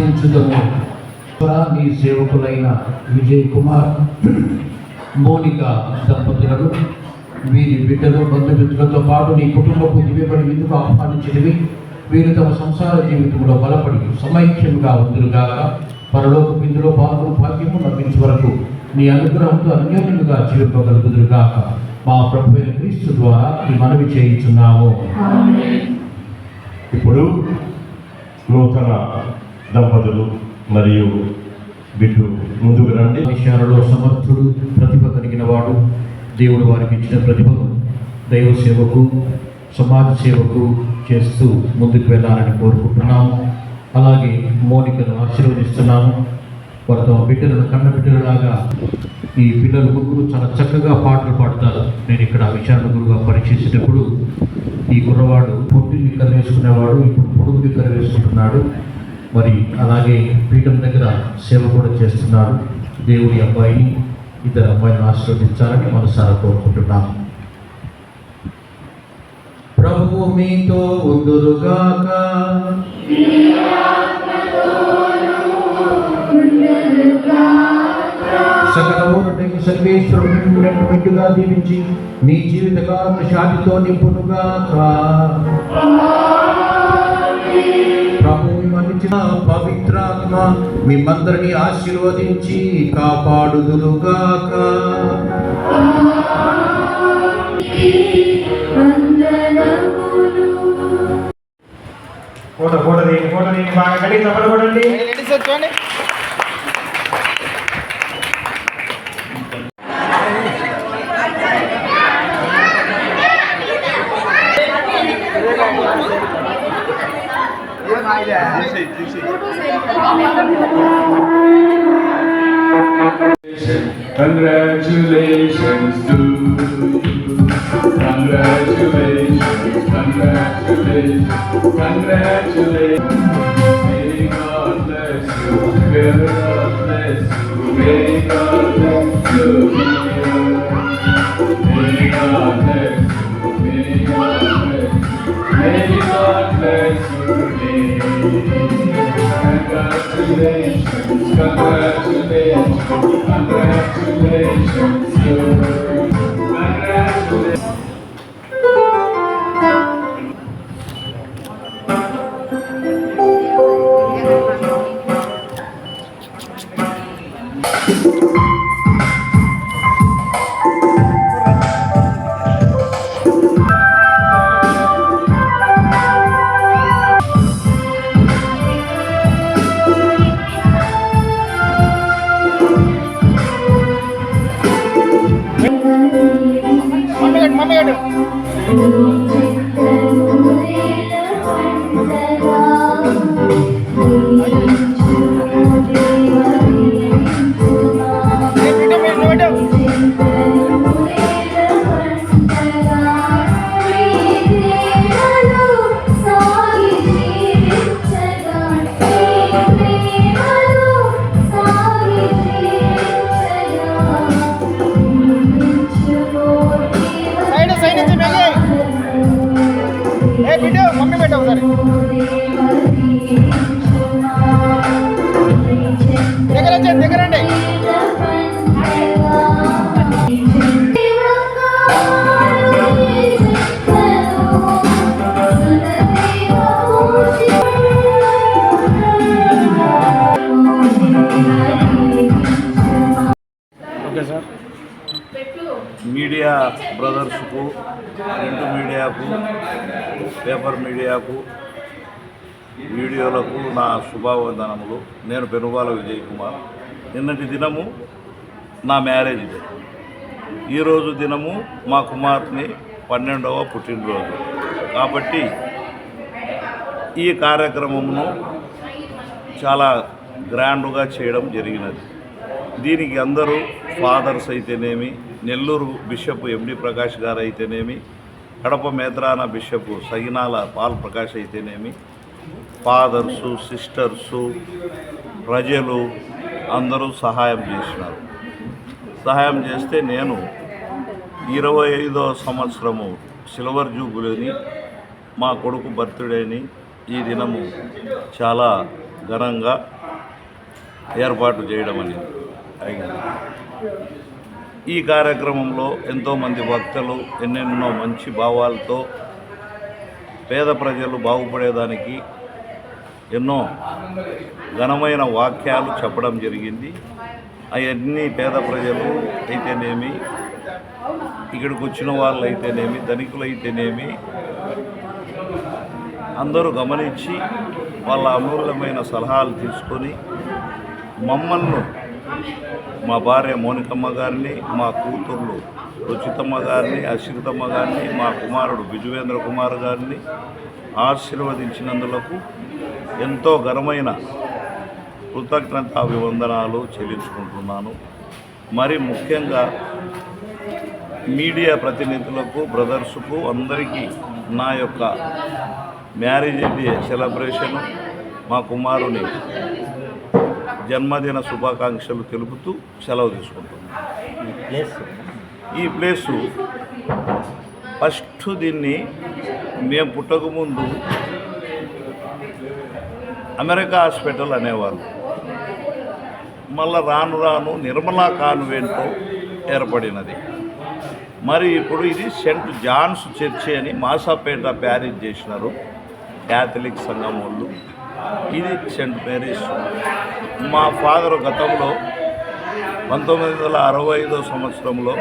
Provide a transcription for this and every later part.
ఆశ్రయించుదము. నీ సేవకులైన విజయ్ కుమార్, మోనిక దంపతులను, వీరి బిడ్డలు, బంధుమిత్రులతో పాటు నీ కుటుంబపు దివ్యబడి విందుకు ఆహ్వానించినవి వీరు తమ సంసార జీవితంలో బలపడి సమైక్యంగా ఉందురుగాక. పరలోక బిందులో పాల్గొన భాగ్యము లభించే వరకు నీ అనుగ్రహంతో అన్యోన్యంగా జీవింపగలుగుదురుగాక. మా ప్రభువైన క్రీస్తు ద్వారా ఈ మనవి చేయించున్నాము. ఇప్పుడు నూతన దంపతులు మరియు బిడ్డు ముందుకు రండి. విషయాలలో సమర్థుడు, ప్రతిభ కలిగిన వాడు, దేవుడు వారికి ఇచ్చిన ప్రతిభను దైవ సేవకు, సమాజ సేవకు చేస్తూ ముందుకు వెళ్ళాలని కోరుకుంటున్నాము. అలాగే మోనికను ఆశీర్వదిస్తున్నాము. వారు తమ బిడ్డలను కన్న బిడ్డలలాగా, ఈ పిల్లలు ముగ్గురు చాలా చక్కగా పాటలు పాడతారు. నేను ఇక్కడ విచారణ గురుగా పరీక్షించేటప్పుడు ఈ కుర్రవాడు పొట్టి నిక్కర వేసుకునేవాడు, ఇప్పుడు పొడుగు నిక్కర వేసుకుంటున్నాడు. మరి అలాగే పీఠం దగ్గర సేవ కూడా చేస్తున్నాడు. దేవుడి అబ్బాయిని, ఇద్దరు అబ్బాయిని ఆశీర్వదించాలని మనసారా కోరుకుంటున్నాము. ప్రభువు మీతో ఉందురుగాక. సకల ఊరటకు సర్వేశ్వరుడు మెండుగా దీవించి నీ జీవితకాలం శాంతితో నింపునుగాక. ప్రభువు మన్నించిన పవిత్రాత్మ మిమ్మందరినీ ఆశీర్వదించి కాపాడుదురుగాక. ఫోటో బాగా కడిగి తప్పడకూడండి. Congratulations to you. Congratulations, congratulations, congratulations. May God bless you, may God bless you, may God bless you. May God bless you, may God bless you, may God bless you today. Congratulations, congratulations, congratulations to you. Congratulations. Mummy పెట్ట ఒకసారి దగ్గరండి. Okay sir. Media బ్రదర్స్కు, print మీడియాకు, paper మీడియాకు, వీడియోలకు నా శుభావందనములు. నేను పెనుగాల విజయ్ కుమార్. నిన్నటి దినము నా మ్యారేజ్ డే. ఈరోజు దినము మా కుమార్తెని 12వ పుట్టినరోజు. కాబట్టి ఈ కార్యక్రమమును చాలా గ్రాండ్గా చేయడం జరిగినది. దీనికి అందరూ ఫాదర్స్ అయితేనేమి, నెల్లూరు బిషప్ ఎండి ప్రకాష్ గారు అయితేనేమి, కడప మేత్రాన బిషప్ సగినాల పాల్ ప్రకాష్ అయితేనేమి, ఫాదర్సు, సిస్టర్సు, ప్రజలు అందరూ సహాయం చేసినారు. సహాయం చేస్తే నేను 25వ సంవత్సరము సిల్వర్ జూబిలీని, మా కొడుకు బర్త్డేని ఈ దినము చాలా ఘనంగా ఏర్పాటు చేయడం అనేది అయింది. ఈ కార్యక్రమంలో ఎంతోమంది వక్తలు ఎన్నెన్నో మంచి భావాలతో పేద ప్రజలు బాగుపడేదానికి ఎన్నో ఘనమైన వాక్యాలు చెప్పడం జరిగింది. అవన్నీ పేద ప్రజలు అయితేనేమి, ఇక్కడికి వచ్చిన వాళ్ళు అయితేనేమి, ధనికులు అయితేనేమి అందరూ గమనించి వాళ్ళ అమూల్యమైన సలహాలు తీసుకొని మమ్మల్ని, మా భార్య మోనికమ్మ గారిని, మా కూతుర్లు రుచితమ్మ గారిని, అశ్రితమ్మ గారిని, మా కుమారుడు బిజువేంద్ర కుమార్ గారిని ఆశీర్వదించినందులకు ఎంతో ఘనమైన కృతజ్ఞతాభివందనాలు చెల్లించుకుంటున్నాను. మరి ముఖ్యంగా మీడియా ప్రతినిధులకు, బ్రదర్స్కు అందరికీ నా యొక్క మ్యారేజ్ డే సెలబ్రేషను, మా కుమారుని జన్మదిన శుభాకాంక్షలు తెలుపుతూ సెలవు తీసుకుంటున్నాను. ఈ ప్లేసు ఫస్ట్ దీన్ని మేము పుట్టకముందు అమెరికా హాస్పిటల్ అనేవారు. మళ్ళా రాను రాను నిర్మలా కాన్వెంట్ ఏర్పడినది. మరి ఇప్పుడు ఇది సెంట్ జాన్స్ చర్చి అని మాసాపేట ప్యారిస్ చేసినారు క్యాథలిక్ సంఘం వాళ్ళు. ఇది సెంట్ మేరీస్. మా ఫాదర్ గతంలో 1965 సంవత్సరంలో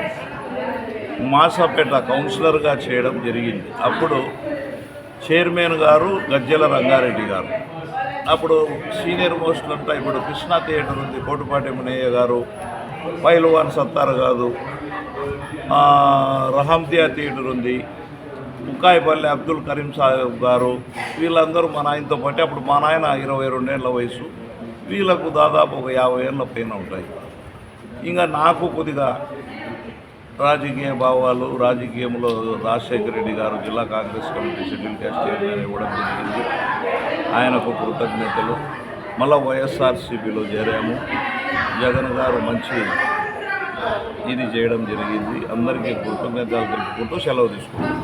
మాసాపేట కౌన్సిలర్గా చేయడం జరిగింది. అప్పుడు చైర్మన్ గారు గజ్జెల రంగారెడ్డి గారు. అప్పుడు సీనియర్ మోస్ట్ అంతా ఇప్పుడు కృష్ణా థియేటర్ ఉంది, కోటిపాటి మునయ్య గారు, పైల్వాన్ సత్తార్ గారు, రహంతియా థియేటర్ ఉంది, ముక్కాయిపల్లి అబ్దుల్ కరీం సాహెబ్ గారు, వీళ్ళందరూ మా నాయనతో పాటు. అప్పుడు మా నాయన 22 ఏళ్ల వయసు, వీళ్ళకు దాదాపు ఒక 50 ఏళ్ళ పైన ఉంటాయి. ఇంకా నాకు కొద్దిగా రాజకీయ భావాలు, రాజకీయంలో రాజశేఖర రెడ్డి గారు జిల్లా Congress committee schedule caste chairman ఇవ్వడం జరిగింది, ఆయనకు కృతజ్ఞతలు. మళ్ళీ వైఎస్ఆర్సీపీలో చేరాము. జగన్ గారు మంచి ఇది చేయడం జరిగింది. అందరికీ కృతజ్ఞతలు తెలుపుకుంటూ సెలవు తీసుకుంటాం.